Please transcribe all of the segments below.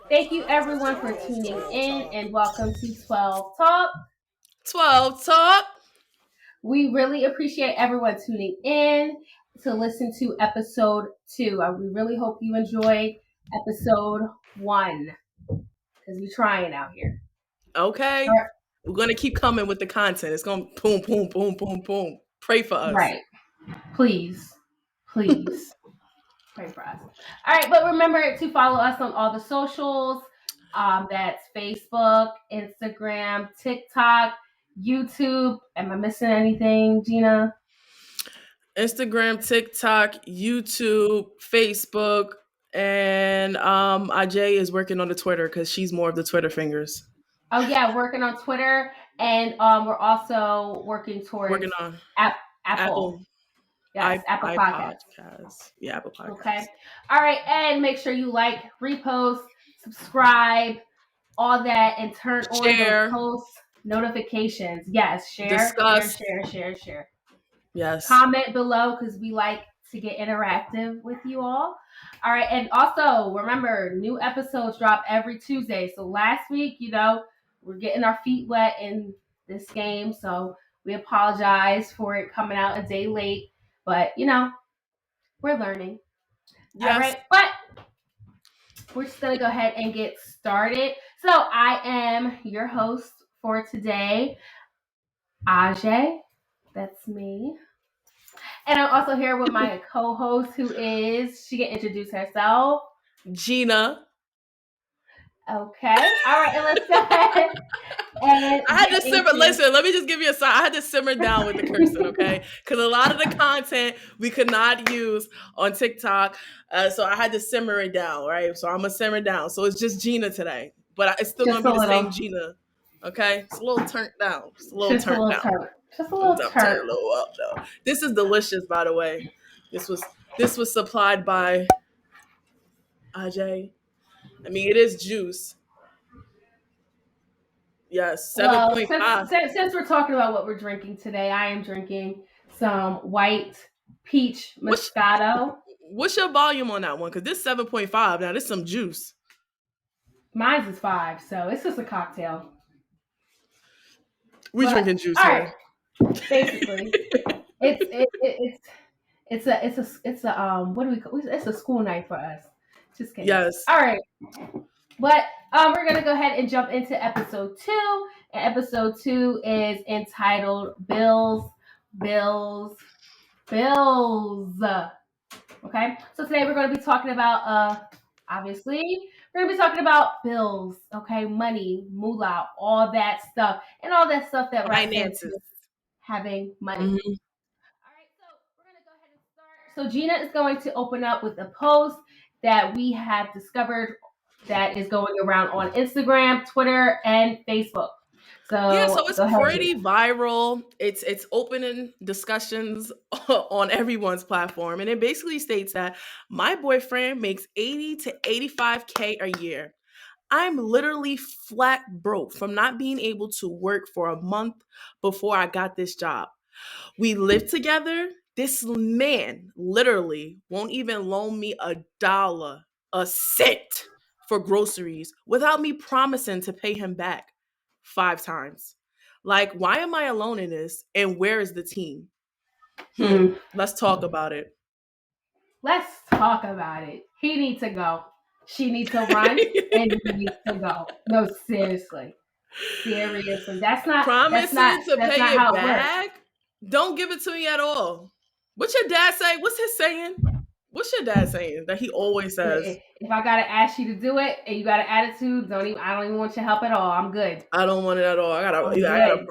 Thank you everyone for tuning in and welcome to 12 Talk. 12 Talk. We really appreciate everyone tuning in to listen to episode 2. We really hope you enjoyed episode 1 because we're trying out here. Okay. All right. We're going to keep coming with the content. It's going to boom, boom, boom, boom, boom. Pray for us. Right. Please. Please. Pray for us. All right, but remember to follow us on all the socials. That's Facebook, Instagram, TikTok, YouTube. Am I missing anything, Gina? Instagram, TikTok, YouTube, Facebook, and Ajay is working on the Twitter because she's more of the Twitter fingers. Oh yeah, working on Twitter, and we're also working towards Working on Apple. Apple Yes, Apple Podcasts. iPodcast. Yeah, Apple Okay. Podcasts. All right, and make sure you like, repost, subscribe, all that, and turn on those Share, post notifications. Yes, share, share, discuss. share, share, share. Yes. Comment below because we like to get interactive with you all. All right, and also remember, new episodes drop every Tuesday. So last week, we're getting our feet wet in this game, so we apologize for it coming out a day late, but we're learning. All Yes. right, but we're just gonna go ahead and get started. So I am your host for today, Ajay. That's me. And I'm also here with my co-host, who is, she can introduce herself. Gina. Okay. All right. And let's go ahead and I had to get simmer. into. Listen, let me just give you a sign. I had to simmer down with the cursing, okay? Because a lot of the content we could not use on TikTok, so I had to simmer it down, right? So I'm gonna simmer down. So it's just Gina today, but it's still gonna Just be a the same little. Gina, okay? It's a little turned down. Just a little Just a turned little down. turn. Just a I'm little turning a turn. little up though. This is delicious, by the way. This was supplied by Ajay. I mean, it is juice. Yes, seven Well, point since, five. since since we're talking about what we're drinking today, I am drinking some white peach What's Moscato. what's your volume on that one? Because this 7.5. Now this some juice. Mine's is 5, so it's just a cocktail. We But drinking juice all right, here. basically, it's a what do we call? It's a school night for us. Just kidding. Yes. All right, but we're gonna go ahead and jump into episode 2. And episode 2 is entitled "Bills, Bills, Bills." Okay, so today we're going to be talking about obviously we're going to be talking about bills. Okay, money, moolah, all that stuff, and all that stuff that wraps into Finances. having money. Hmm. All right, so we're going to go ahead and start. So Gina is going to open up with a post that we have discovered that is going around on Instagram, Twitter, and Facebook. Yeah, so So it's go ahead, Gina. pretty viral. It's opening discussions on everyone's platform, and it basically states that my boyfriend makes 80 to 85K a year. I'm literally flat broke from not being able to work for a month before I got this job. We live together. This man literally won't even loan me $1, a cent for groceries without me promising to pay him back 5 times. Like, why am I alone in this? And where is the team? Hmm. Let's talk about it. Let's talk about it. He needs to go. She needs to run, and he needs to go. No, seriously, seriously. That's not. That's not. Promising to That's pay not it how it works. back? Don't give it to me at all. What's your dad say? What's his saying? What's your dad saying that he always says? If I gotta ask you to do it, and you got an attitude, don't even. I don't even want your help at all. I'm good. I don't want it at all. I'm good.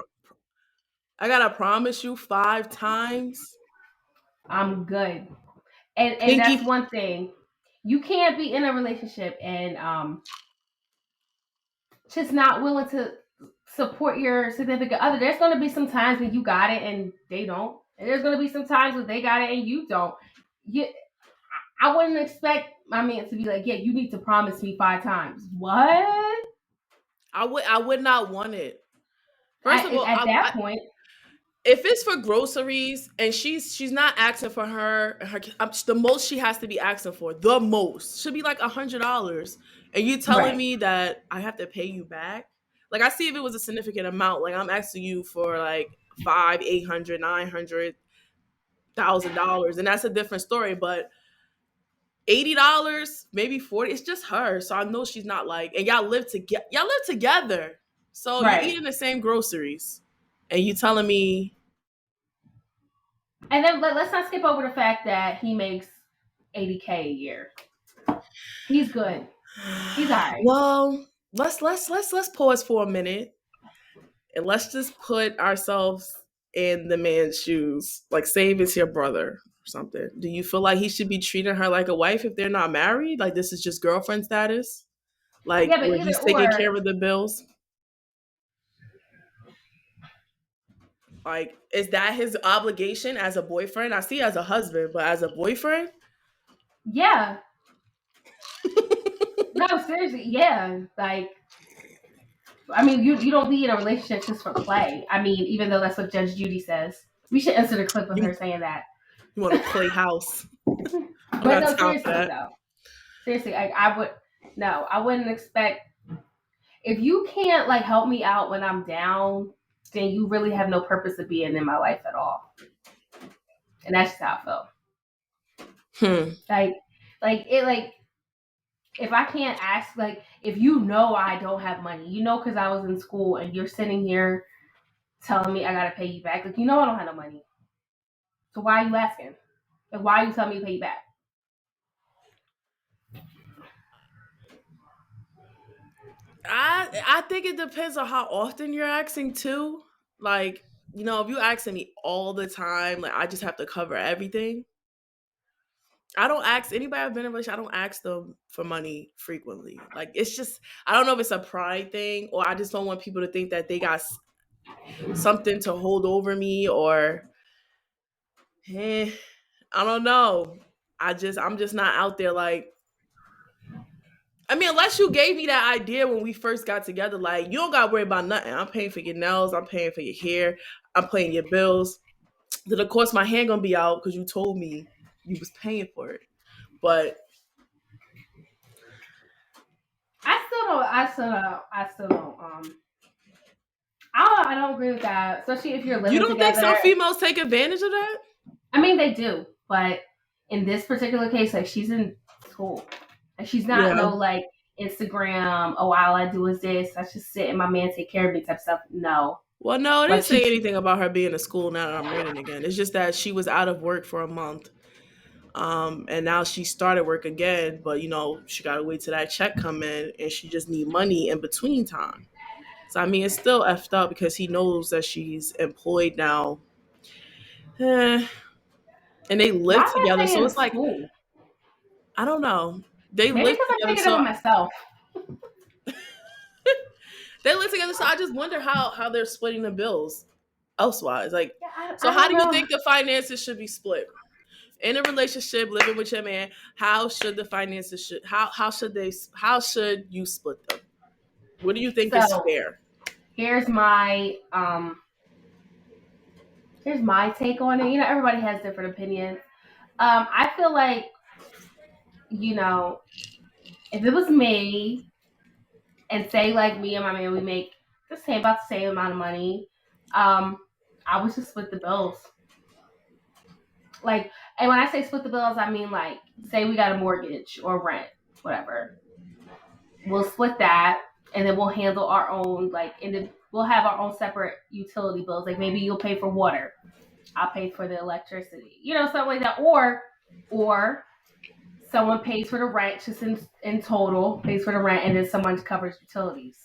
I gotta promise you 5 times. I'm good. And that's Pinky. one thing. You can't be in a relationship and just not willing to support your significant other. There's going to be some times when you got it and they don't. And there's going to be some times when they got it and you don't. You, I wouldn't expect my man to be like, yeah, you need to promise me 5 times. What? I would not want it. First of all, At that point, if it's for groceries and she's not asking for the most she has to be asking for, the most should be like $100, And you telling Right. me that I have to pay you back? Like I see if it was a significant amount, like I'm asking you for like five, 800, $900,000, and that's a different story. But $80, maybe 40, it's just her. So I know she's not like, and y'all live together. Y'all live together. So you Right. eating the same groceries. And you telling me And then let's not skip over the fact that he makes 80K a year. He's good. He's all right. well, let's pause for a minute and let's just put ourselves in the man's shoes. Like say if it's your brother or something. Do you feel like he should be treating her like a wife if they're not married? Like this is just girlfriend status? Like Yeah, but where either he's taking or, care of the bills? Like, is that his obligation as a boyfriend? I see as a husband, but as a boyfriend? yeah. No, seriously, yeah. Like, I mean, you don't be in a relationship just for play. I mean, even though that's what Judge Judy says. We should insert a clip of You, her saying that. you want to play house. I don't But got no, time for seriously that. though. Seriously, I would no, I wouldn't expect if you can't like help me out when I'm down, then you really have no purpose of being in my life at all. And that's just how I felt. Hmm. Like, like if I can't ask, like, if you know I don't have money, you know, because I was in school and you're sitting here telling me I gotta pay you back, like, you know, I don't have no money. So why are you asking? Like, why are you telling me to pay you back? I think it depends on how often you're asking too. Like, if you asking me all the time, like I just have to cover everything. I don't ask anybody I've been in a relationship, I don't ask them for money frequently. Like it's just I don't know if it's a pride thing or I just don't want people to think that they got something to hold over me or eh, I don't know. I'm just not out there like I mean, unless you gave me that idea when we first got together, like you don't gotta worry about nothing. I'm paying for your nails, I'm paying for your hair, I'm paying your bills. Then of course my hand gonna be out because you told me you was paying for it. But I still don't, I don't agree with that, especially if you're you living don't think together. some females take advantage of that? I mean, they do, but in this particular case, like, she's in school. And she's not Yeah. no, like, Instagram, oh, all I do is this. I just sit and my man take care of me type stuff. No. Well, no, it Like, didn't say she's, anything about her being in school now that I'm reading again. It's just that she was out of work for a month. And now she started work again, but she gotta wait till that check come in and she just need money in between time. So I mean it's still effed up because he knows that she's employed now. Eh, and they why live am I together. So saying it's like, school? I don't know. They Maybe live because I'm together, thinking so of it myself. I just wonder how they're splitting the bills elsewise. Like, Yeah, so I how don't do you know. think the finances should be split? In a relationship, living with your man, how should the finances should how should you split them? What do you think is So fair? here's my here's my take on it. You know, everybody has different opinions. I feel like, you know, if it was me and say like me and my man we make about the same amount of money, um, I would just split the bills. Like, and when I say split the bills, I mean like say we got a mortgage or rent, whatever. We'll split that, and then we'll handle our own we'll have our own separate utility bills. Like maybe you'll pay for water, I'll pay for the electricity, something like that. Or someone pays for the rent just in total, pays for the rent, and then someone covers utilities.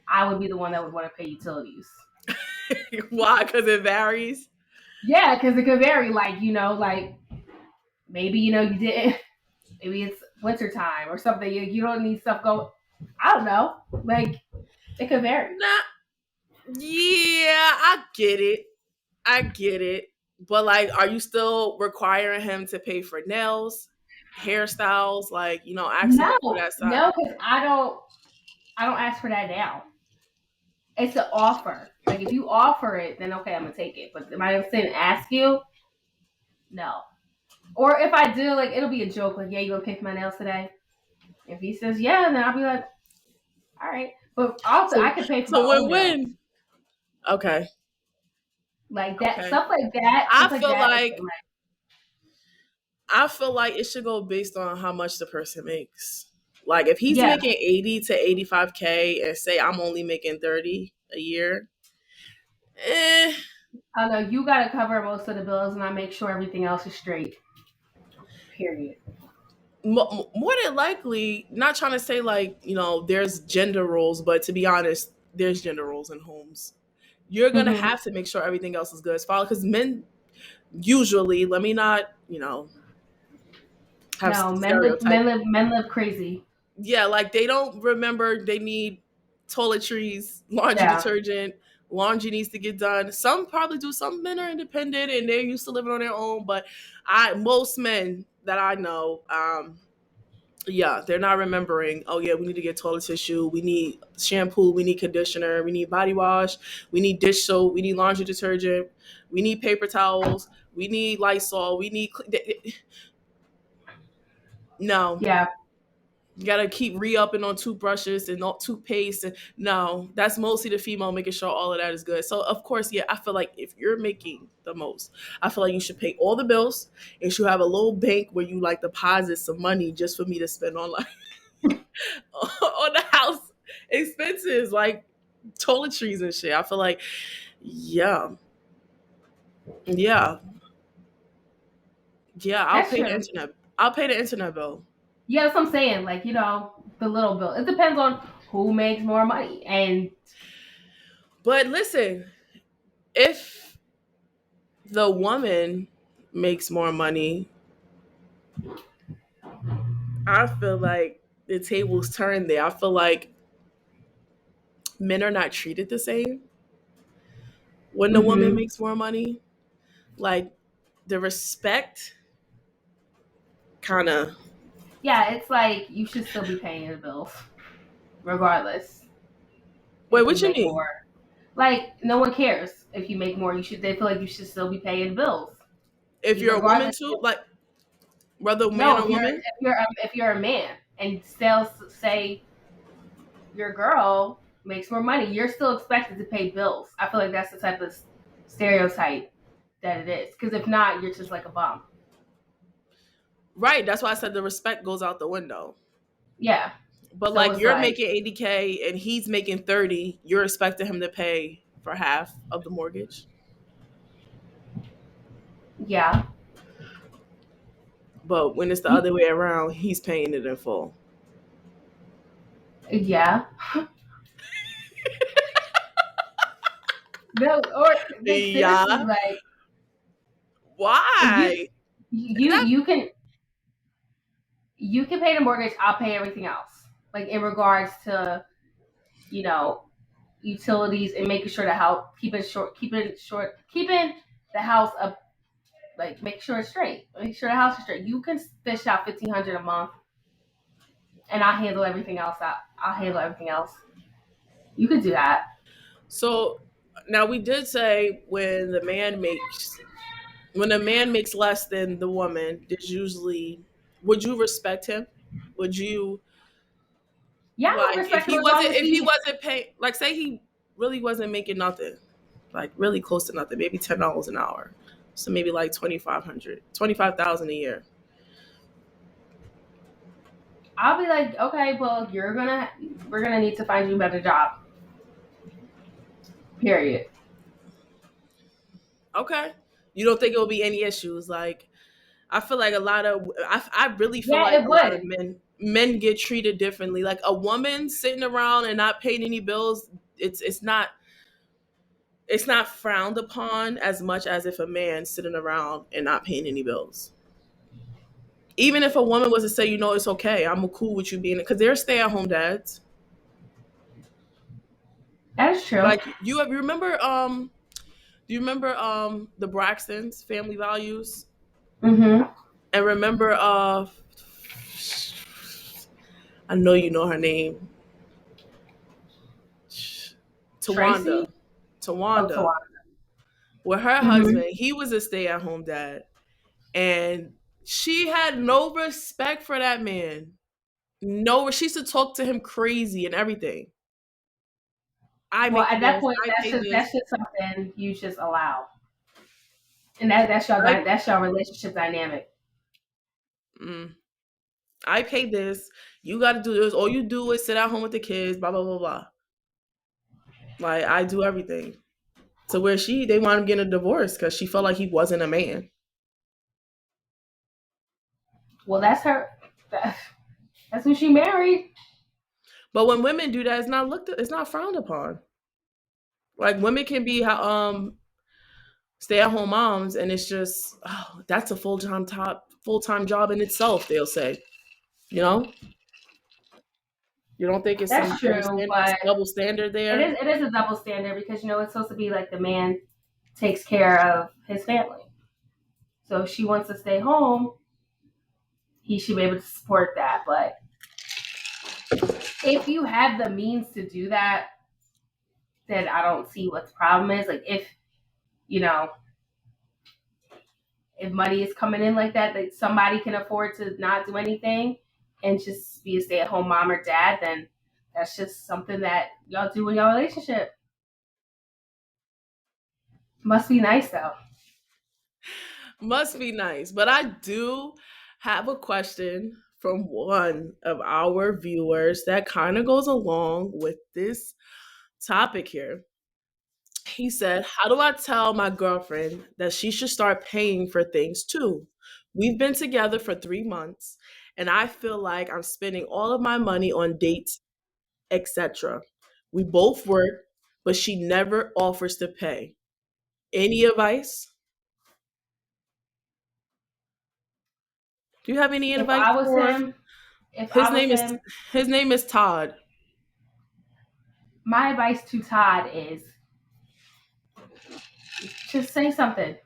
I would be the one that would want to pay utilities. Why? Because it varies. Yeah, because it could vary. Like maybe you didn't. Maybe it's winter time or something. You don't need stuff go. I don't know. Like it could vary. Nah, yeah, I get it. I get it. But like, are you still requiring him to pay for nails, hairstyles, like, asking him No, to do that side? no, because I don't ask for that now. It's an offer. Like if you offer it, then okay, I'm gonna take it. But am I gonna sit and ask you? No. Or if I do, like it'll be a joke. Like, yeah, you gonna pay for my nails today? If he says yeah, then I'll be like, all right. But also, I So could pay for my so own win bills. win. Okay. Like that, Okay. I stuff like feel that. Is like like, I feel like it should go based on how much the person makes. Like if he's yeah, making 80 to 85K and say I'm only making 30 a year, eh, I don't know. You got to cover most of the bills, and I make sure everything else is straight. Period. more than likely, not trying to say like, there's gender roles, but to be honest, there's gender roles in homes. You're going to Hmm. have to make sure everything else is good as far because men usually, let me not, have No, men live, stereotypes. men live crazy. Yeah, like they don't remember they need toiletries, laundry Yeah, detergent, laundry needs to get done. Some probably do. Some men are independent and they're used to living on their own, but most men that I know, yeah, they're not remembering, oh yeah, we need to get toilet tissue, we need shampoo, we need conditioner, we need body wash, we need dish soap, we need laundry detergent, we need paper towels, we need Lysol, we need no. yeah, You gotta keep re-upping on toothbrushes and toothpaste. And no, that's mostly the female making sure all of that is good. So of course, yeah, I feel like if you're making the most, I feel like you should pay all the bills and you should have a little bank where you like deposit some money just for me to spend on like on the house expenses like toiletries and shit. I feel like, yeah, yeah, yeah. I'll that's pay the true. internet. I'll pay the internet bill. Yeah, that's what I'm saying. Like, the little bill. It depends on who makes more money, and But listen, if the woman makes more money, I feel like the tables turn there. I feel like men are not treated the same when the woman hmm makes more money. Like the respect kind of. yeah, it's like you should still be paying your bills regardless Wait, if you what you make mean? more. Like, no one cares if you make more. They feel like you should still be paying bills, If you're a woman regardless. too, like whether man No, or woman. if you're a man and still say your girl makes more money, you're still expected to pay bills. I feel like that's the type of stereotype that it is. Because if not, you're just like a bum. Right, that's why I said the respect goes out the window. Yeah. But So like it's you're like, making 80K and he's making 30, you're expecting him to pay for half of the mortgage. yeah, But when it's the other way around, he's paying it in full. yeah. No, or like seriously, Yeah. like you, Why? you, That you can, you can pay the mortgage. I'll pay everything else. Like in regards to you know utilities and making sure the house keeping the house up, like make sure it's straight, make sure the house is straight. You can fish out 1,500 a month, and I'll handle everything else. You could do that. so now we did say when a man makes less than the woman, there's usually would you respect him? Would you Yeah, I would like respect him as long as if he he. wasn't paying, like say he really wasn't making nothing, like really close to nothing, maybe $10 an hour. So maybe like 25,000 a year. I'll be like, okay, well, we're gonna need to find you a better job. Period. Okay. You don't think it will be any issues? Like I feel like I really feel Yeah, like it a lot of would. men get treated differently. Like a woman sitting around and not paying any bills, it's not frowned upon as much as if a man sitting around and not paying any bills. Even if a woman was to say, it's okay, I'm cool with you being, because they're stay-at-home dads. That is true. Like you remember, do you remember the Braxtons, Family Values, Mm-hmm. and remember I know you know her name, Tracy. Tawanda. Oh, Tawanda. Tawana. With her Mm-hmm. husband, he was a stay-at-home dad, and she had no respect for that man. No, she used to talk to him crazy and everything. I Well, made at that this. point, I paid that's this. just something you just allow, and I that's your relationship dynamic. mm, I paid this. You got to do this. All you do is sit at home with the kids. Blah blah blah blah. Like I do everything. To where they wound up getting a divorce because she felt like he wasn't a man. Well, that's her. That's who she married. But when women do that, it's not frowned upon. Like women can be stay at home moms, and it's just that's a full time job in itself. They'll say, you know, you don't think it's That's true, but double standard there? it is a double standard because it's supposed to be like the man takes care of his family. So if she wants to stay home, he should be able to support that. But if you have the means to do that, then I don't see what the problem is. Like you know, if money is coming in like that somebody can afford to not do anything and just be a stay at home mom or dad, then that's just something that y'all do in your relationship. Must be nice though. Must be nice. But I do have a question from one of our viewers that kind of goes along with this topic here. He said, "How do I tell my girlfriend that she should start paying for things too? We've been together for 3 months, and I feel like I'm spending all of my money on dates, etc. We both work, but she never offers to pay. Any advice? Do you have any If advice I was for him, if his I was name is him, his name is Todd. my advice to Todd is just say something.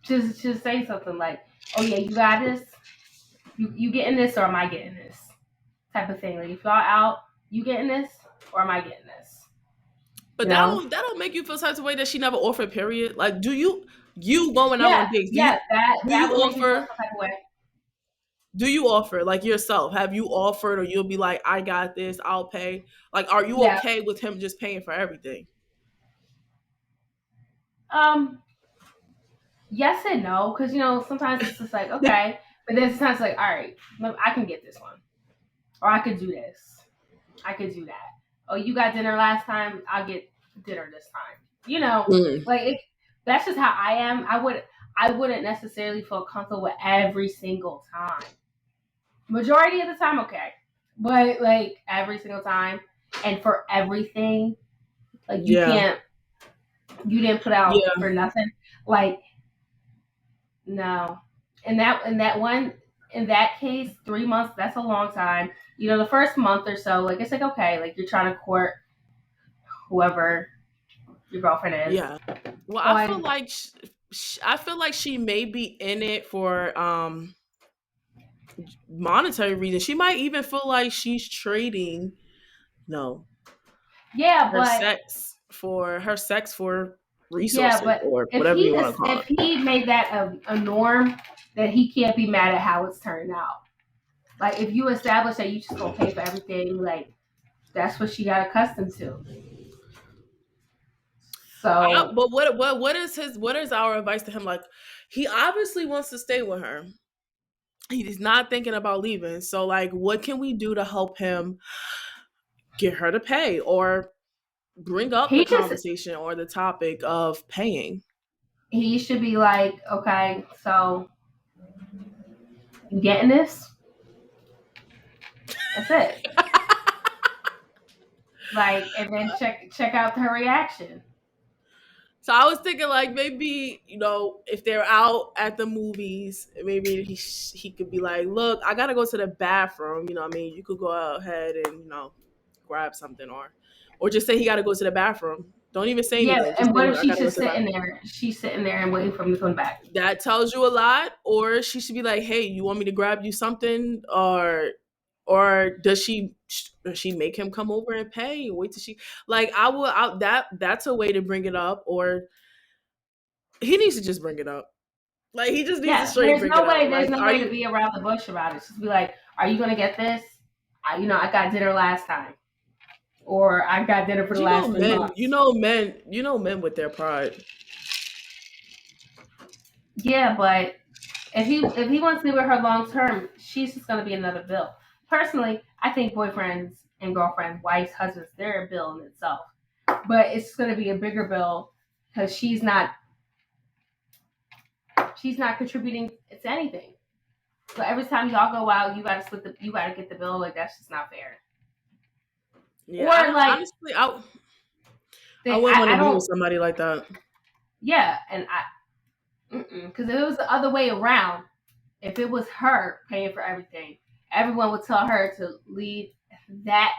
Just say something like, "Oh yeah, you got this. You getting this, or am I getting this?" Type of thing. Like if y'all out, you getting this, or am I getting this? But You know? that'll make you feel such a way that she never offered. Period. Like, do you going out Yeah, on dates? yeah. Do That you would make me feel offer? some type of way. Do you offer like yourself? Have you offered, or you'll be like, I got this, I'll pay? Like, are you Yeah. okay with him just paying for everything? Um. Yes and no, because sometimes it's just like okay, but then sometimes like all right, I can get this one, or I could do this, I could do that. Oh, you got dinner last time, I'll get dinner this time. Mm, Like that's just how I am. I wouldn't necessarily feel comfortable with every single time. Majority of the time, okay, but like every single time and for everything, like yeah, you didn't put out yeah, for nothing. Like no. In that case, 3 months, that's a long time. The first month or so, like it's like okay, like you're trying to court whoever your girlfriend is yeah. Well, on. I feel like she may be in it for monetary reasons. She might even feel like she's trading no Yeah, but her sex for yeah, resources but or whatever you want to call if it. he made that a norm, then he can't be mad at how it's turned out. Like if you establish that you just gonna pay for everything, like that's what she got accustomed to. So But what is our advice to him? Like, he obviously wants to stay with her. He's not thinking about leaving. So, like, what can we do to help him get her to pay or bring up the he just conversation or the topic of paying? he should be like, okay, so you getting this? That's it. Like, and then check out her reaction. So I was thinking, like, maybe if they're out at the movies, maybe he could be like, "Look, I gotta go to the bathroom." You know, what I mean, you could go ahead and grab something, or just say he gotta go to the bathroom. Don't even say Yeah, anything. Just and say, what "Look, if I she's gotta go just to the sitting bathroom." there? She's sitting there and waiting for him to come back. That tells you a lot. Or she should be like, "Hey, you want me to grab you something?" Or does she make him come over and pay and wait till she like that's a way to bring it up. Or he needs to just bring it up. Like, he just needs to Yeah, straight bring it up. there's Like, no are way to you? be around the bush about it. Just be like, are you gonna get this? I got dinner last time, or I got dinner for But the last 3 months. men with their pride. Yeah, but if he wants to be with her long term, she's just gonna be another bill. Personally, I think boyfriends and girlfriends, wives, husbands, they're a bill in itself. But it's gonna be a bigger bill because she's not contributing to anything. So every time y'all go out, you gotta get the bill. Like that's just not fair. Yeah, I Or don't like honestly. I they, wouldn't want I to be with don't. somebody like that. Yeah, and because if it was the other way around, if it was her paying for everything, everyone would tell her to leave that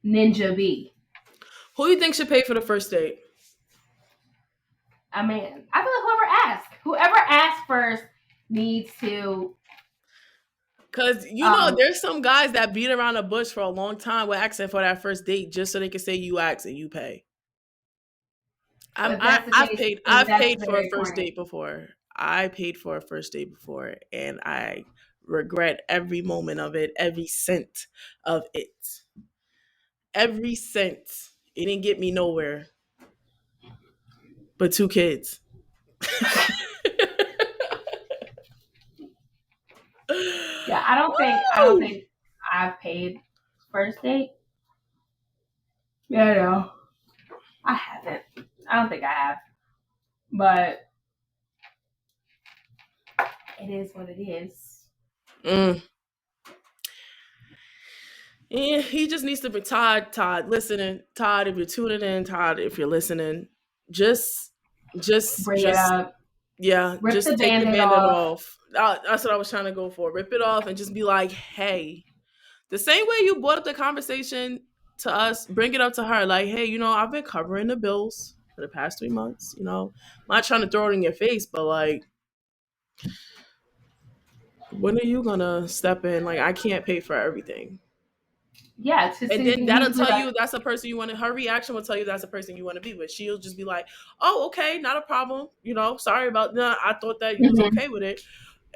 ninja be. Who do you think should pay for the first date? I mean, I feel like whoever asks first needs to. Cause Um, there's some guys that beat around the bush for a long time with asking for that first date just so they can say you ask and you pay. if that's the case, then I've that's paid for a very first corny. date before. I paid for a first date before, and I regret every moment of it, every cent of it, every cent. It didn't get me nowhere, but two kids. Yeah, I don't think Woo! I've paid first date. Yeah, no, I haven't. I don't think I have, but it is what it is. Mm. Yeah, he just needs to be Todd, listening. Todd, if you're tuning in, Todd, if you're listening, just, Bring it just, up, yeah, rip the just take the band-aid bandit off. off. That's what I was trying to go for. Rip it off and just be like, hey, the same way you brought up the conversation to us, bring it up to her. Like, hey, I've been covering the bills for the past 3 months. I'm not trying to throw it in your face, but like, when are you gonna step in? Like, I can't pay for everything. Yeah, it's just And you then need that'll to be tell like, you that's a person you want to. Her reaction will tell you that's a person you want to be with. She'll just be like, "Oh, okay, not a problem." Sorry about that. I thought that you was mhm, okay with it.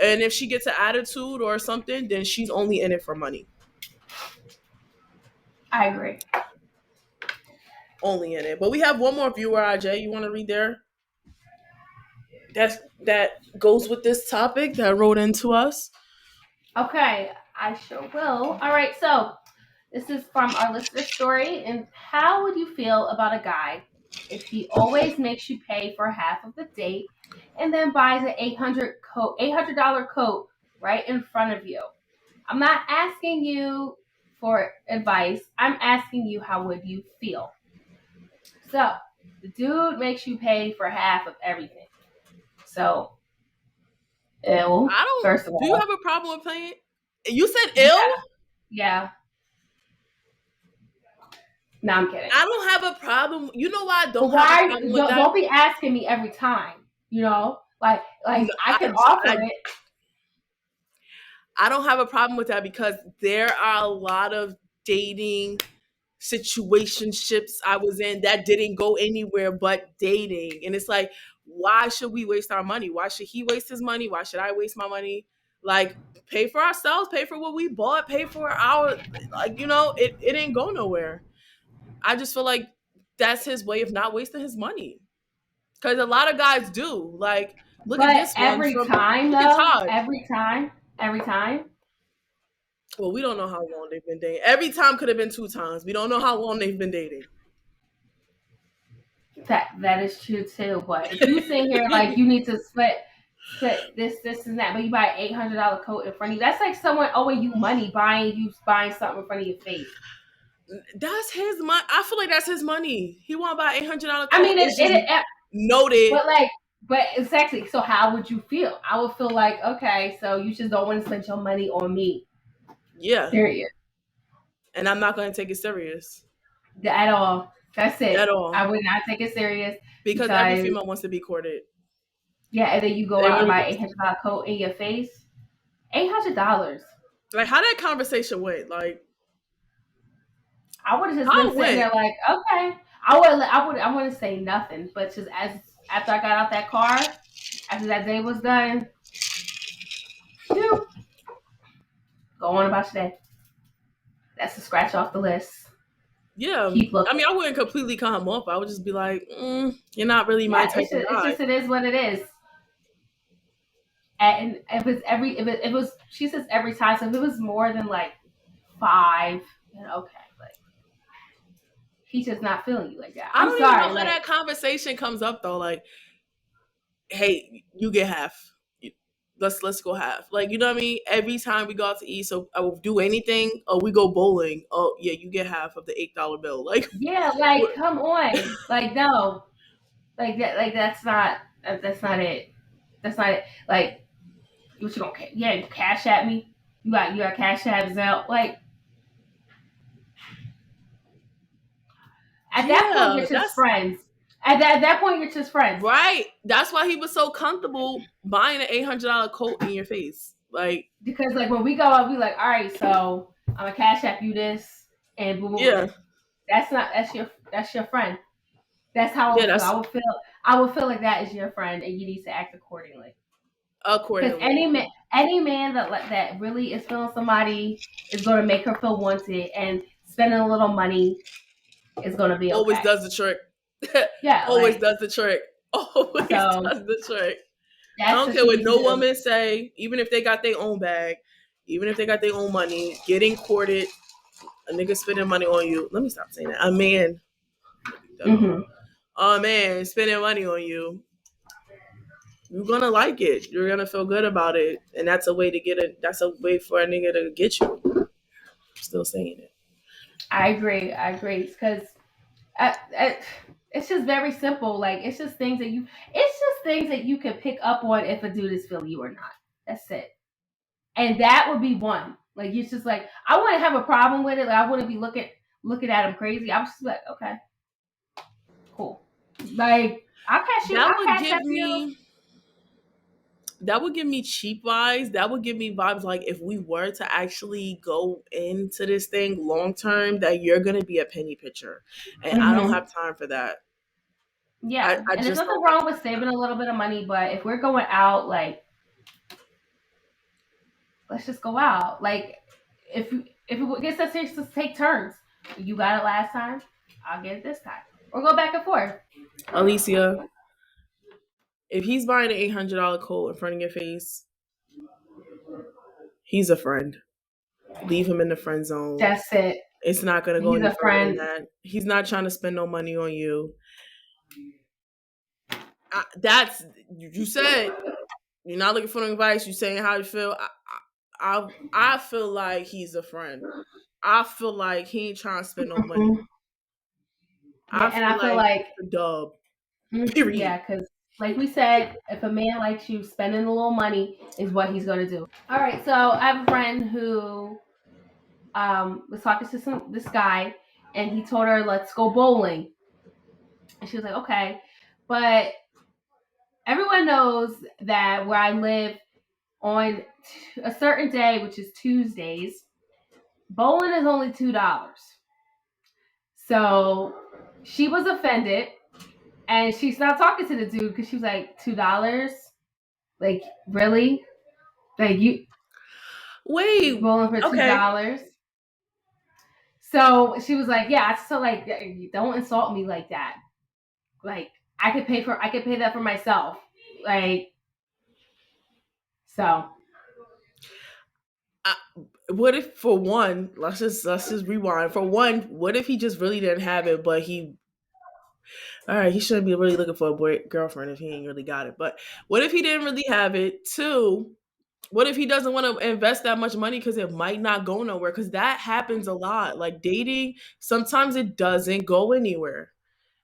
And if she gets an attitude or something, then she's only in it for money. I agree. Only in it. But we have one more viewer, IJ. You want to read there? That goes with this topic that wrote into us. Okay, I sure will. All right, so this is from our listener story. And how would you feel about a guy if he always makes you pay for half of the date and then buys an $800 coat right in front of you? I'm not asking you for advice. I'm asking you how would you feel? So the dude makes you pay for half of everything. So ill, I don't. first of Do you all. have a problem with playing? You said ill. Yeah, yeah. No, I'm kidding. I don't have a problem. You know why I But don't have a why? problem with that? Don't be asking me every time. No, Like I can offer it, I don't have a problem with that because there are a lot of dating situationships I was in that didn't go anywhere but dating. And it's like, why should we waste our money? Why should he waste his money? Why should I waste my money? Like, pay for ourselves, pay for what we bought, pay for our, like, it didn't go nowhere. I just feel like that's his way of not wasting his money. Because a lot of guys do. Like, look at but this one every from, time look at though, Todd. every time. Well, we don't know how long they've been dating. Every time could have been 2 times. We don't know how long they've been dating. That is true too. But if you sit here like you need to split this and that, but you buy an $800 coat in front of you, that's like someone owing you money buying something in front of your face. That's his money. I feel like that's his money. He want to buy $800 I coat. mean, It's just it noted. but exactly. So how would you feel? I would feel like, okay, so you just don't want to spend your money on me. Yeah, Period. and I'm not going to take it serious At all. That's at it. all I would not take it serious because every because female wants to be courted. yeah, and then you go out and Everybody buy wants $800 coat in your face. $800. like how that conversation went. Like I would have just how been it sitting went. there like, okay. I wouldn't say nothing, but just as after I got out that car, after that day was done, phew, go on about your day. That's a scratch off the list. Yeah. Keep I mean, looking. I wouldn't completely cut him off. I would just be like, you're not really my Yeah, type of it's guy. just it is what it is. And if it's if it was she says every time, so if it was more than like five, then okay, like he's just not feeling you like that. I I'm don't even know sorry, how like that conversation comes up though. Like, hey, you get half. Let's go half. Like, you know what I mean? Every time we go out to eat, so I will do anything. Oh, we go bowling. Oh yeah, you get half of the $8 bill. Like, yeah, like come on, like no, like that, like that's not it. That's not it. Like what you gonna yeah, you cash at me. You got cash apps out. Like at that point, yeah, you're just that's friends. At that point, you're just friends. right. That's why he was so comfortable buying an $800 coat in your face. Like, Because like when we go out, we like, all right, so I'm gonna cash app you this, and boom, boom, yeah, boom. That's your friend. That's how I yeah, would feel. that's I would feel like that is your friend, and you need to act accordingly. Because accordingly. any man that really is feeling somebody is going to make her feel wanted, and spending a little money is going to be Always okay. does the trick. Yeah, Always like does the trick. Always so does the trick. I that's don't what care she what needs to no do. woman say, even if they got their own bag, even if they got their own money, getting courted, a nigga spending money on you. Let me stop saying that. A man, that off. Hmm. A man spending money on you. You're gonna like it. You're gonna feel good about it, and that's a way to get it. That's a way for a nigga to get you. I'm still saying it. I agree. I agree because it's just very simple. Like it's just things that you can pick up on if a dude is feeling you or not. That's it. And that would be one. Like it's just like I wouldn't have a problem with it. Like I wouldn't be looking at him crazy. I was just like, okay, cool. Like That I'll would cash give up you. me that would give me cheap vibes. That would give me vibes like if we were to actually go into this thing long term, that you're gonna be a penny pitcher, and I don't Hmm. have time for that. Yeah, I and there's just nothing don't have wrong with time for saving that. a little bit of money, but if we're going out, like let's just go out. Like if it gets us to take turns, you got it last time, I'll get it this time, or go back and forth. Alicia, if he's buying an $800 coat in front of your face, he's a friend. Leave him in the friend zone. That's it. It's not gonna go He's any a further than friend. that. He's not trying to spend no money on you. That's you said you're not looking for advice. You're saying how you feel. I feel like he's a friend. I feel like he ain't trying to spend no money. Mhm. Yeah, I and feel I feel like like it's a dub. Period. yeah, because like we said, if a man likes you, spending a little money is what he's gonna do. All right, so I have a friend who was talking to this guy, and he told her, "Let's go bowling," and she was like, "Okay," but everyone knows that where I live on a certain day, which is Tuesdays, bowling is only $2. So she was offended, and she stopped talking to the dude because she was like, $2? Like really? Like you Wait. bowling for two Okay. dollars? So she was like, yeah. So like, don't insult me like that. Like I could pay that for myself. Like so. I, what if for one, let's just rewind. For one, what if he just really didn't have it, but he all right, he shouldn't be really looking for a girlfriend if he ain't really got it. But what if he didn't really have it? Two, what if he doesn't want to invest that much money because it might not go nowhere? Because that happens a lot. Like dating, sometimes it doesn't go anywhere,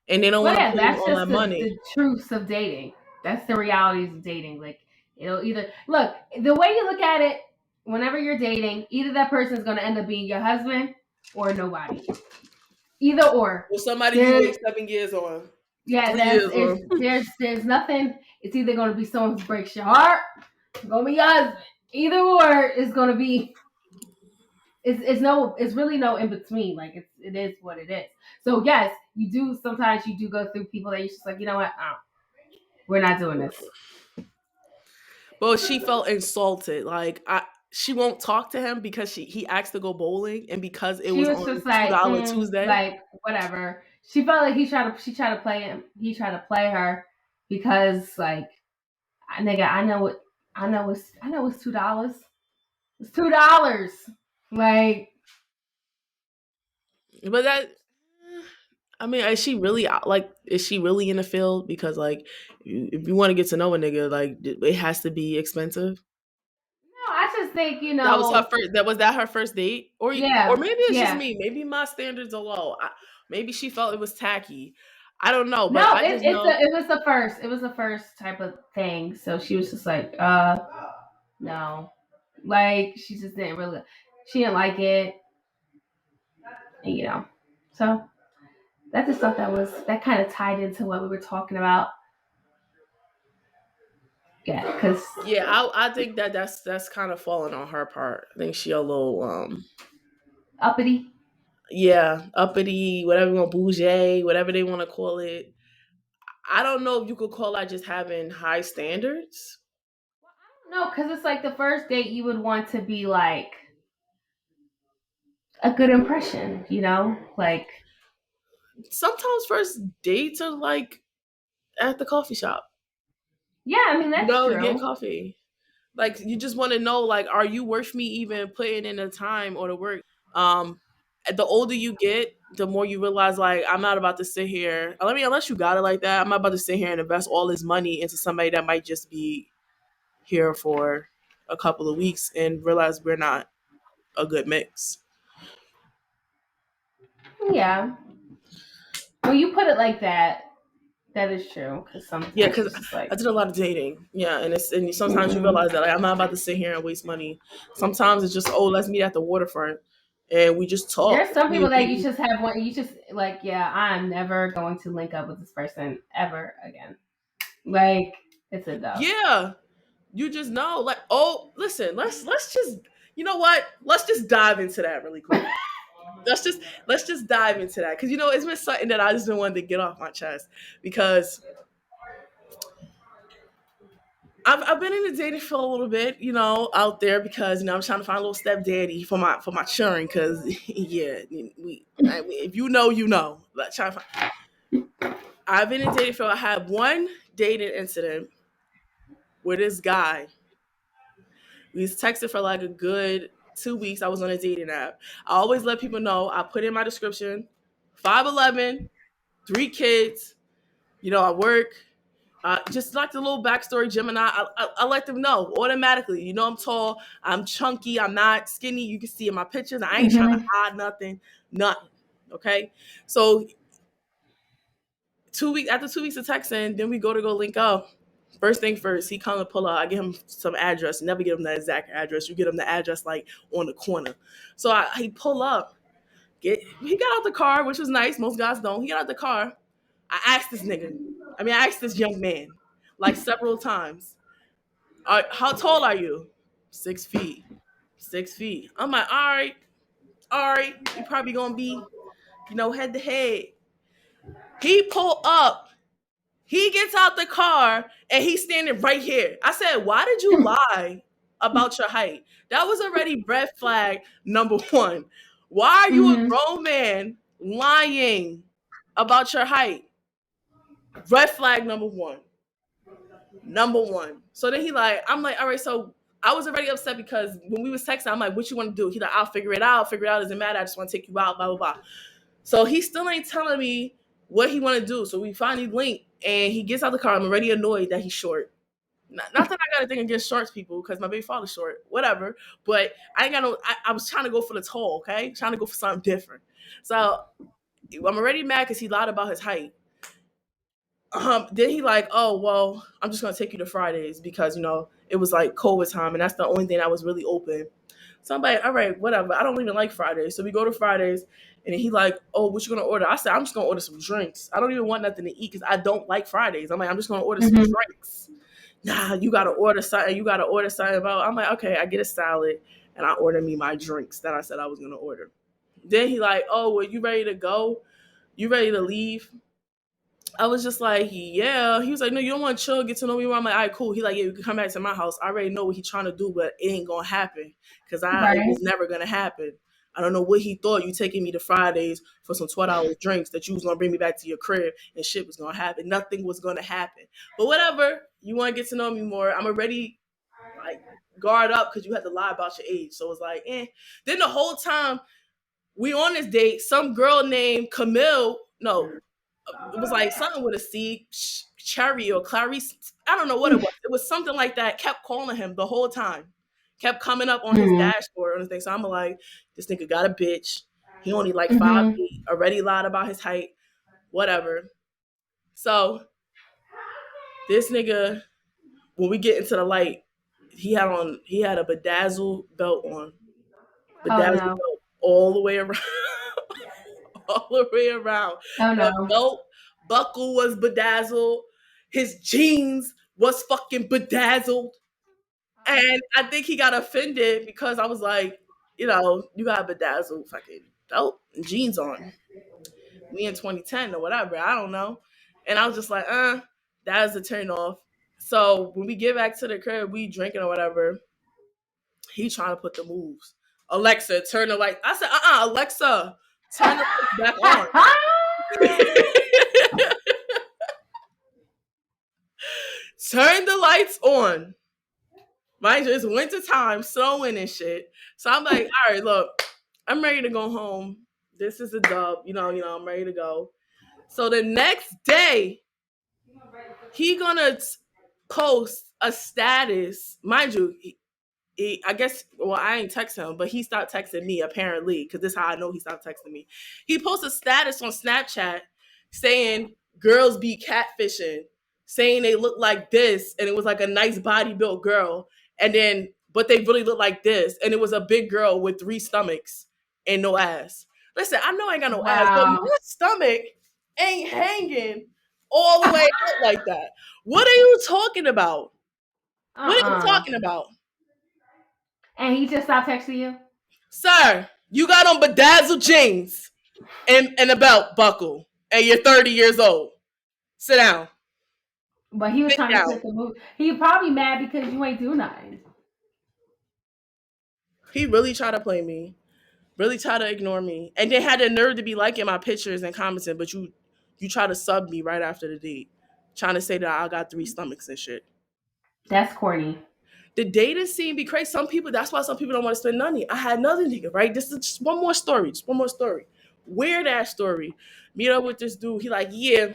and they don't Well, want to yeah, put in that's all just that money. the truths of dating. That's the realities of dating. Like it'll either look the way you look at it. Whenever you're dating, either that person is going to end up being your husband or nobody. Either or. Or somebody you There, wait 7 years on, yeah, 3 years it's on. there's nothing. It's either going to be someone who breaks your heart, going to be your husband. Either or is going to be. It's really no in between. Like it is what it is. So yes, you do sometimes you do go through people that you're just like, you know what, we're not doing this. But she felt insulted. Like she won't talk to him because he asked to go bowling, and because it She was was on just like, Tuesday. like whatever. She felt like she tried to play him. He tried to play her because like, nigga, I know it's $2. It's $2. Like, But that, I mean, is she really like? Is she really in the field? Because like, if you want to get to know a nigga, like it has to be expensive. no, I just think That was her first. That was that her first date, or yeah, maybe it's just yeah. me. Maybe my standards are low. Maybe she felt it was tacky. I don't know, but No, I just know. it was the first. It was the first type of thing. So she was just like, no, like she just didn't really. She didn't like it, and, So that's the stuff that kind of tied into what we were talking about. Yeah, because Yeah, I think that's kind of falling on her part. I think she a little uppity. yeah, uppity, whatever you want, bougie, whatever they want to call it. I don't know if you could call that just having high standards. No, because it's like the first date you would want to be like a good impression, like Sometimes first dates are like at the coffee shop, yeah. I mean that's get true. coffee. Like you just want to know, like, are you worth me even putting in the time or the work? Um, the older you get, the more you realize, like, I'm not about to sit here. I mean, unless you got it like that, I'm not about to sit here and invest all this money into somebody that might just be here for a couple of weeks and realize we're not a good mix. Yeah. When you put it like that, that is true. Because Yeah, sometimes because it's just like, I did a lot of dating. Yeah, and sometimes you realize that like, I'm not about to sit here and waste money. Sometimes it's just, oh, let's meet at the waterfront and we just talk there's some between people that you people. just have one. You just like, yeah, I'm never going to link up with this person ever again. Like, it's a dub. Yeah, you just know, like, oh, listen, let's just, you know what? Let's just dive into that really quick. Let's just dive into that because it's been something that I just been wanting to get off my chest because I've been in the dating for a little bit, out there because I'm trying to find a little stepdaddy for my children because yeah, if you know, you know. But trying to find, I've been in dating for I had one dating incident where this guy we was texting for like a good 2 weeks. I was on a dating app. I always let people know. I put in my description, 5'11", 3 kids. I work. Just like the little backstory, Gemini, I let them know automatically. I'm tall, I'm chunky, I'm not skinny. You can see in my pictures. I ain't trying to Mm-hmm. hide nothing. Okay, so 2 weeks after 2 weeks of texting, then we go link up. First thing first, he come to pull up. I give him some address. Never give him the exact address. You get him the address like on the corner. So he pull up. He got out the car, which was nice. Most guys don't. He got out the car. I asked this nigga. I asked this young man like several times. How tall are you? 6 feet. 6 feet. I'm like, all right. We probably gonna be, head to head. He pull up. He gets out the car and he's standing right here. I said, why did you lie about your height? That was already red flag number one. Why are you a Mm-hmm. grown man lying about your height? Red flag number one. Number one. So then I'm like, all right, so I was already upset because when we was texting, I'm like, what you want to do? He's like, I'll figure it out. Figure it out. Doesn't matter. I just want to take you out, blah, blah, blah. So he still ain't telling me what he want to do. So we finally link and he gets out the car. I'm already annoyed that he's short. Not that I got a thing against short people because my baby father's short, whatever. But I ain't got no, I was trying to go for the tall, okay? Trying to go for something different. So I'm already mad because he lied about his height. Then he like, oh well, I'm just gonna take you to Fridays because it was like COVID time and that's the only thing that was really open. So I'm like, all right, whatever. I don't even like Fridays, so we go to Fridays, and then he like, oh, what you gonna order? I said, I'm just gonna order some drinks. I don't even want nothing to eat because I don't like Fridays. I'm like, I'm just gonna order some Mm-hmm. drinks. Nah, you gotta order something. You gotta order something about. I'm like, okay, I get a salad and I order me my drinks that I said I was gonna order. Then he like, oh, well, you ready to go? You ready to leave? I was just like, yeah. He was like, no, you don't want to chill, get to know me more. I'm like, all right, cool. He like, yeah, you can come back to my house. I already know what he's trying to do, but it ain't gonna happen because it Right. was never gonna happen. I don't know what he thought. You taking me to Fridays for some $12 drinks that you was gonna bring me back to your crib and shit was gonna happen. Nothing was gonna happen. But whatever. You want to get to know me more. I'm already like guard up because you had to lie about your age. So it's like, eh. Then the whole time we on this date, some girl named Camille, no, it was like something with a C, Cherry or Clarice. I don't know what it was. It was something like that. Kept calling him the whole time. Kept coming up on his Mm-hmm. dashboard or anything. So I'm like, this nigga got a bitch. He only like 5'8", Mm-hmm. already lied about his height, whatever. So this nigga, when we get into the light, he had a bedazzled belt on. Oh Bedazzled no. belt all the way around. All the way around. Oh The no. belt buckle was bedazzled. His jeans was fucking bedazzled. And I think he got offended because I was like, you got a bedazzled fucking belt and jeans on. Me in 2010 or whatever. I don't know. And I was just like, that is a turn off. So when we get back to the crib, we drinking or whatever. He trying to put the moves. Alexa, turn the light. I said, Alexa, turn the lights back on. Turn the lights on. Mind you, it's winter time, snowing and shit. So I'm like, all right, look, I'm ready to go home. This is a dub. I'm ready to go. So the next day, he gonna post a status. Mind you, I guess, well, I ain't text him, but he stopped texting me apparently, because this is how I know he stopped texting me. He posted a status on Snapchat saying girls be catfishing, saying they look like this, and it was like a nice body built girl, and then but they really look like this, and it was a big girl with 3 stomachs and no ass. Listen, I know I ain't got no ass, but Wow. my stomach ain't hanging all the way out like that. What are you talking about? What are you Uh-uh. talking about? And he just stopped texting you? Sir, you got on bedazzled jeans and a belt buckle, and you're 30 years old. Sit down. But he was Sit trying to down. put the move. He probably mad because you ain't do nothing. He really tried to play me, really tried to ignore me, and then had the nerve to be liking my pictures and commenting, but you try to sub me right after the date, trying to say that I got 3 stomachs and shit. That's corny. The dating scene be crazy. Some people, that's why some people don't want to spend money. I had another nigga, right? This is just one more story. Just one more story. Weird ass story. Meet up with this dude. He like, yeah,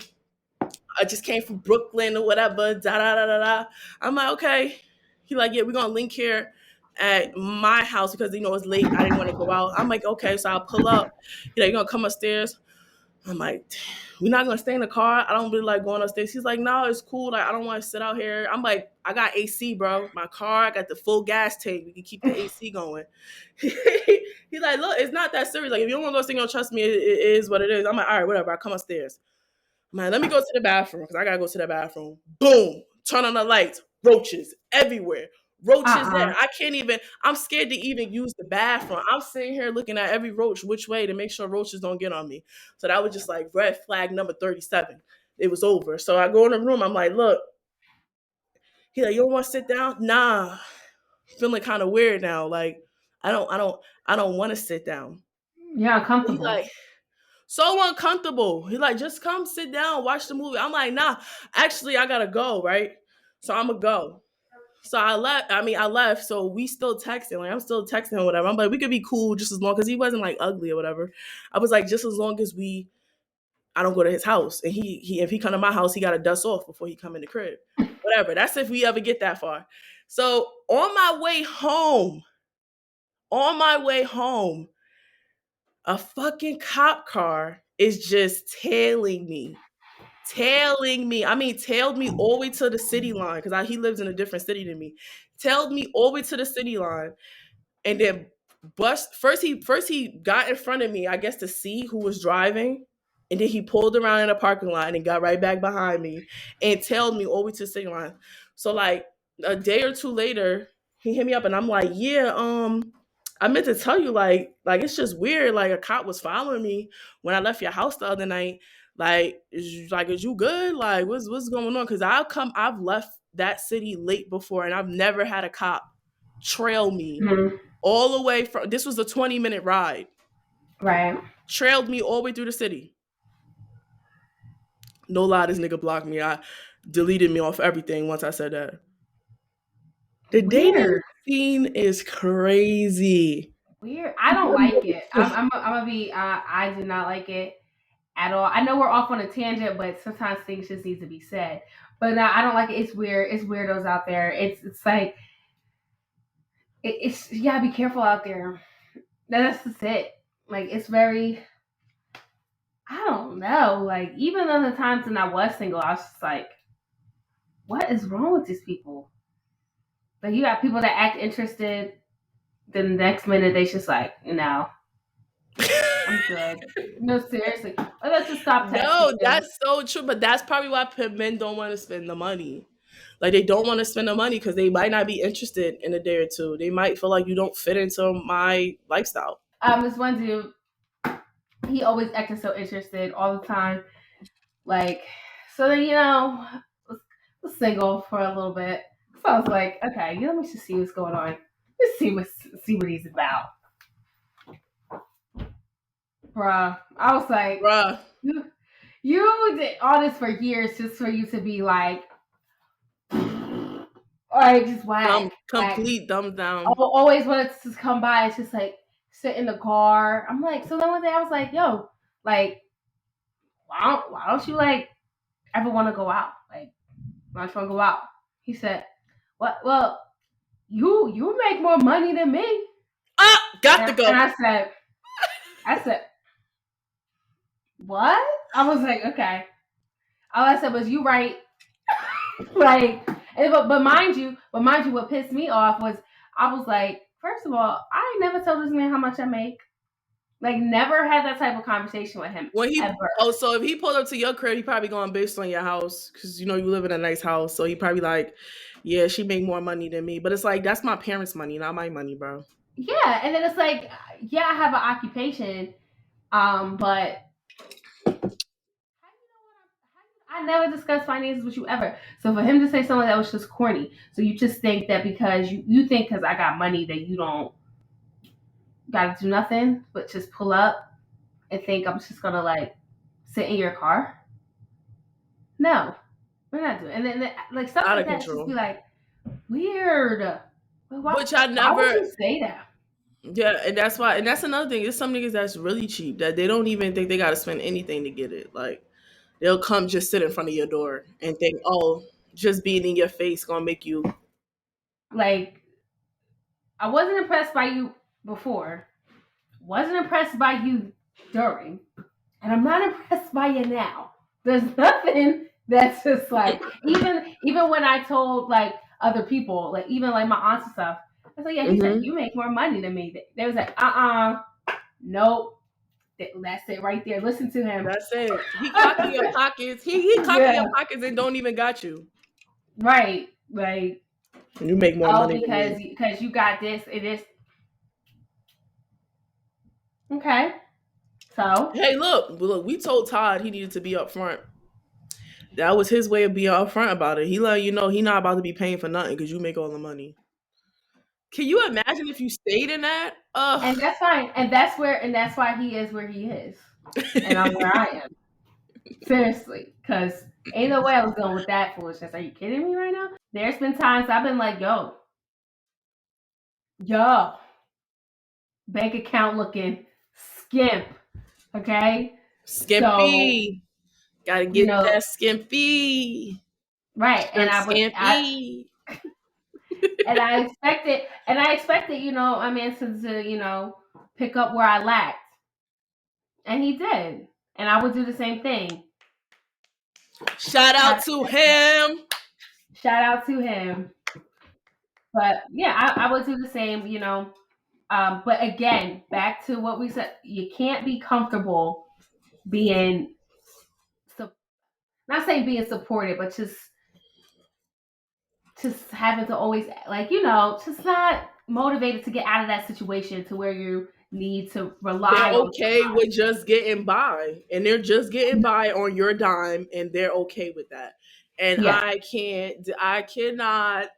I just came from Brooklyn or whatever. Da da da da da. I'm like, okay. He like, yeah, we're gonna link here at my house because it's late. I didn't want to go out. I'm like, okay, so I'll pull up. He like, you gonna come upstairs? I'm like, we're not gonna stay in the car. I don't really like going upstairs. He's like, no, it's cool. Like, I don't want to sit out here. I'm like, I got AC, bro. My car, I got the full gas tank. We can keep the AC going. He's like, look, it's not that serious. Like, if you don't want to go, so you don't trust me. It is what it is. I'm like, all right, whatever. I come upstairs. Man, let me go to the bathroom because I gotta go to the bathroom. Boom! Turn on the lights. Roaches everywhere. Roaches there. Uh-uh. I can't even. I'm scared to even use the bathroom. I'm sitting here looking at every roach which way to make sure roaches don't get on me. So that was just like red flag number 37. It was over. So I go in the room. I'm like, look. He like, you don't want to sit down? Nah. Feeling kind of weird now. Like, I don't, I don't, I don't want to sit down. You're He uncomfortable. like, so uncomfortable. He like, just come sit down, watch the movie. I'm like, nah, actually, I gotta go, right? So I'm gonna go. So I left. I left. So we still texting. Like I'm still texting or whatever. I'm like, we could be cool just as long because he wasn't like ugly or whatever. I was like, just as long as I don't go to his house, and he if he come to my house, he got to dust off before he come in the crib. Whatever. That's if we ever get that far. So on my way home, a fucking cop car is just tailing me. I mean, tailed me all the way to the city line because he lives in a different city than me. Tailed me all the way to the city line, and then bust. First he got in front of me, I guess, to see who was driving, and then he pulled around in the parking lot and got right back behind me and tailed me all the way to the city line. So like a day or two later, he hit me up, and I'm like, yeah, I meant to tell you, it's just weird. Like a cop was following me when I left your house the other night. Is you good? Like, what's going on? Because I've left that city late before, and I've never had a cop trail me Mhm. all the way from. This was a 20-minute ride. Right. Trailed me all the way through the city. No lie, this nigga blocked me. I deleted me off everything once I said that. The dating Weird. scene is crazy. Weird. I don't like it. I'm gonna be. I do not like it at all. I know we're off on a tangent, but sometimes things just need to be said. But no, I don't like it. It's weird. It's weirdos out there. It's like it's you gotta be careful out there. That's just it. Like it's very. I don't know. Like even on the times when I was single, I was just like, what is wrong with these people? Like you got people that act interested, then the next minute they just like, I'm good. No, seriously. Let's just stop texting No, you. that's so true. But that's probably why men don't want to spend the money. Like they don't want to spend the money because they might not be interested in a day or two. They might feel like you don't fit into my lifestyle. This one dude, he always acted so interested all the time. Like, so then was single for a little bit. So I was like, okay, let me just see what's going on. Let's see what he's about, bruh. I was like, Bruh, you did all this for years just for you to be like, all right, just dumb, whack. complete thumbs I down. always wanted to just come by and just like sit in the car. I'm like, so then one day I was like, yo, like, why don't you like ever want to go out? Like, why don't you want to go out? He said, what? Well, you make more money than me. Ah, got to And go. I said, what? I was like, okay. All I said was, you right. Like, but mind you, what pissed me off was I was like, first of all, I ain't never told this man how much I make. Like, never had that type of conversation with him When he ever. oh, so if he pulled up to your crib, he probably going based on your house because you know you live in a nice house. So he probably like, yeah, she make more money than me. But it's like that's my parents' money, not my money, bro. Yeah, and then it's like, yeah, I have an occupation, but I never discussed finances with you ever. So for him to say something that was just corny, so you just think that because you think because I got money that you don't got to do nothing but just pull up and think I'm just gonna like sit in your car? No, we're not doing. And then like stuff Out like of that just be control. like weird. But y'all Why would never you say that? Yeah, and that's why, and that's another thing. There's some niggas that's really cheap that they don't even think they got to spend anything to get it. Like they'll come just sit in front of your door and think, oh, just being in your face gonna make you. Like I wasn't impressed by you before, wasn't impressed by you during, and I'm not impressed by you now. There's nothing that's just like even when I told like other people, like even like my aunts and stuff, I was like, yeah, he said Hmm. you make more money than me. They was like, nope, that's it right there. Listen to him. That's it. He cocking your pockets. He cocking Yeah, your pockets and don't even got you. right. Like You make more oh, money than me. because you got this, it is okay. So Hey, look. We told Todd he needed to be upfront. That was his way of being upfront about it. He let you know he not about to be paying for nothing because you make all the money. Can you imagine if you stayed in that? and Ugh. that's fine, and that's why he is where he is, and I'm where I am. Seriously, because ain't no way I was going with that foolishness. Are you kidding me right now? There's been times I've been like, yo, bank account looking skimp. Okay. So, Skimpy. Gotta you get know, that skimpy. right. Shrimp scampi. And I expected, I mean, to, pick up where I lacked. And he did. And I would do the same thing. Shout I, out to him. shout out to him. But yeah, I would do the same, but again, back to what we said, you can't be comfortable being, not saying being supported, but just having to always like, just not motivated to get out of that situation to where you need to They're rely on okay with just getting by, and they're just getting somebody. by on your dime, and they're okay with that. And Yeah. I cannot,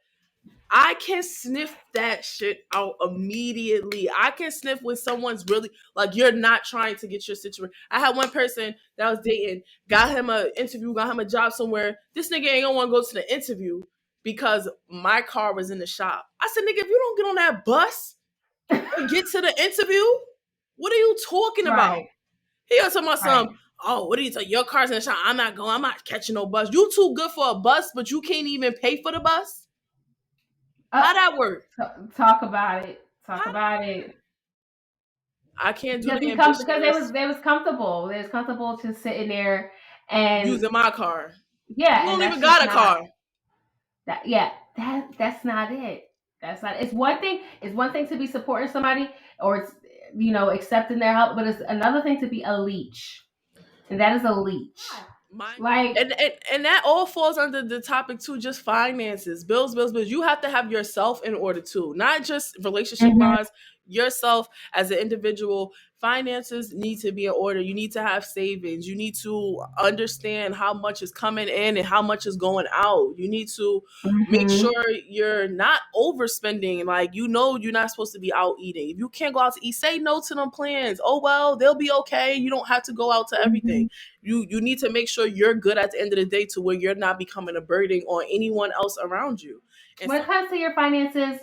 I can sniff that shit out immediately. I can sniff when someone's really like, you're not trying to get your situation. I had one person that I was dating, got him an interview, got him a job somewhere. This nigga ain't gonna want to go to the interview because my car was in the shop. I said, nigga, if you don't get on that bus and get to the interview, what are you talking about? Right. He was talking about Right. some, oh, what are you talking? Your car's in the shop. I'm not going, I'm not catching no bus. You too good for a bus, but you can't even pay for the bus? Uh, How that work? talk about it. How Talk that about work? it. I can't do Because the because ambitious they was comfortable. They was comfortable just sitting there, and using my car. You yeah, and don't even that's just got a not car. that. Yeah, that's not it. That's not. It's one thing. It's one thing to be supporting somebody, or it's accepting their help, but it's another thing to be a leech, and that is a leech. My Like, and that all falls under the topic too, just finances, bills. You have to have yourself in order too, not just relationship mhm, wise. Yourself as an individual, finances need to be in order. You need to have savings. You need to understand how much is coming in and how much is going out. You need to make sure mhm, you're not overspending. Like, you're not supposed to be out eating. If you can't go out to eat, say no to them plans. Oh well, they'll be okay. You don't have to go out to everything. mhm. You need to make sure you're good at the end of the day to where you're not becoming a burden on anyone else around you. And When it comes to your finances,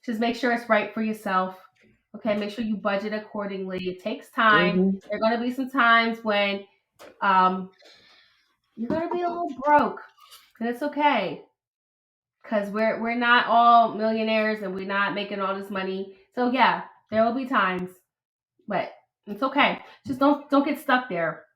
just make sure it's right for yourself. Okay, make sure you budget accordingly. It takes time. Mhm. There are going to be some times when um, you're going to be a little broke, and it's okay because we're not all millionaires and we're not making all this money. So yeah, there will be times, but it's okay. Just don't get stuck there.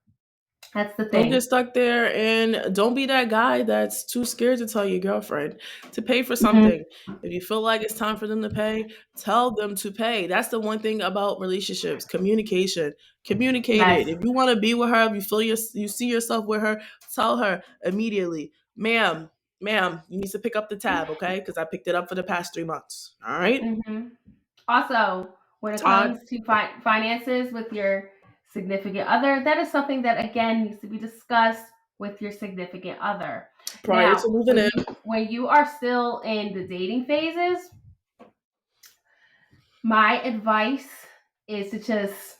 That's the Don't get thing. stuck there, and don't be that guy that's too scared to tell your girlfriend to pay for Hmm. something. If you feel like it's time for them to pay, tell them to pay. That's the one thing about relationships: communication. Communicate it. Yes. If you want to be with her, if you feel you see yourself with her, tell her immediately, ma'am, you need to pick up the tab, okay? Because I picked it up for the past 3 months. All right, Hmm. Also, when it Todd. comes to finances with your significant other, that is something that again needs to be discussed with your significant other. Prior Now, to moving in. when you are still in the dating phases, my advice is to just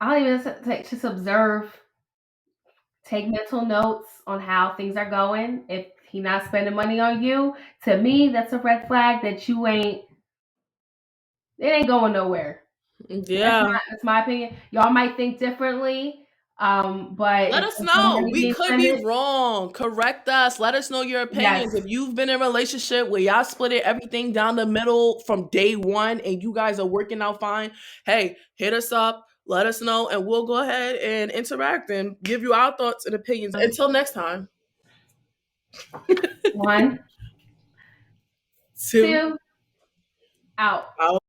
I don't even say just observe, take mental notes on how things are going. If he not spending money on you, to me, that's a red flag that it ain't going nowhere. Yeah. That's my opinion. Y'all might think differently, but Let if us there's no know. money We being could be spent, wrong. Correct us. Let us know your yes. opinions. If you've been in a relationship where y'all split it everything down the middle from day one and you guys are working out fine, hey, hit us up. Let us know, and we'll go ahead and interact and give you our thoughts and opinions. Until next time. One, Two. two, out. Out.